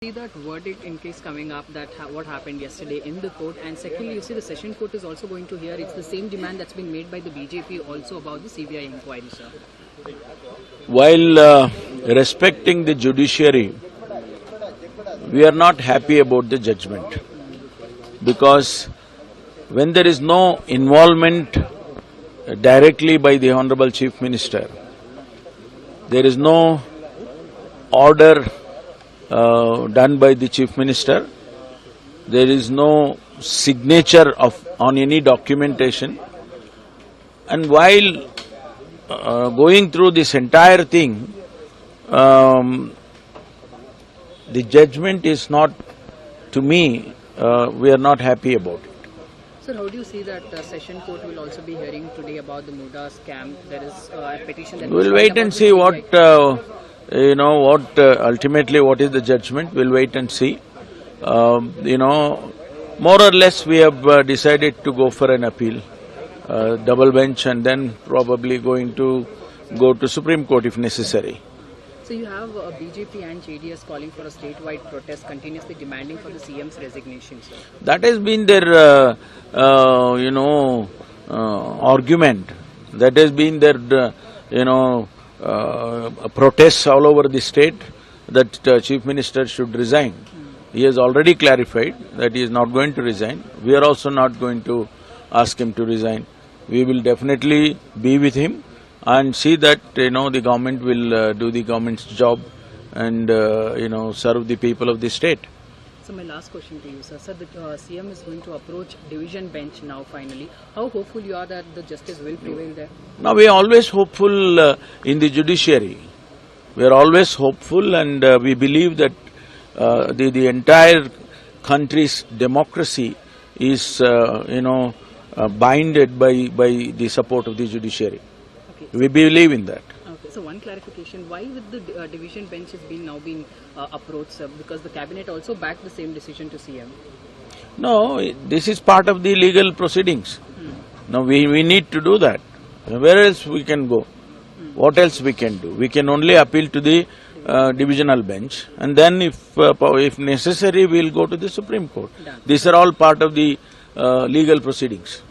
See that verdict in case coming up that what happened yesterday in the court, and secondly you see the session court is also going to hear it's the same demand that's been made by the BJP also about the CBI inquiry, sir. While respecting the judiciary, we are not happy about the judgment, because when there is no involvement directly by the Honorable Chief Minister, there is no order done by the Chief Minister, there is no signature on any documentation, and while going through this entire thing, the judgment is not, to me, we are not happy about it. Sir, how do you see that the session court will also be hearing today about the Muda scam? There is a petition that... We'll wait and see what, ultimately what is the judgment. We'll wait and see. More or less we have decided to go for an appeal, double bench, and then probably going to go to Supreme Court if necessary. So you have BJP and JDS calling for a statewide protest, continuously demanding for the CM's resignation, sir. That has been their, argument. That has been their, protests all over the state that Chief Minister should resign. He has already clarified that he is not going to resign. We are also not going to ask him to resign. We will definitely be with him and see that, the government will do the government's job and, serve the people of the state. So my last question to you, sir. Sir, the CM is going to approach division bench now finally. How hopeful you are that the justice will prevail there? Now we are always hopeful in the judiciary. We are always hopeful, and we believe that the entire country's democracy is, binded by the support of the judiciary. Okay. We believe in that. Okay. So one clarification, why with the division bench is now being approached, sir? Because the cabinet also backed the same decision to CM. No, this is part of the legal proceedings. Now we need to do that. Where else we can go? What else we can do? We can only appeal to the divisional bench, and then if necessary, we'll go to the Supreme Court. Done. These are all part of the legal proceedings.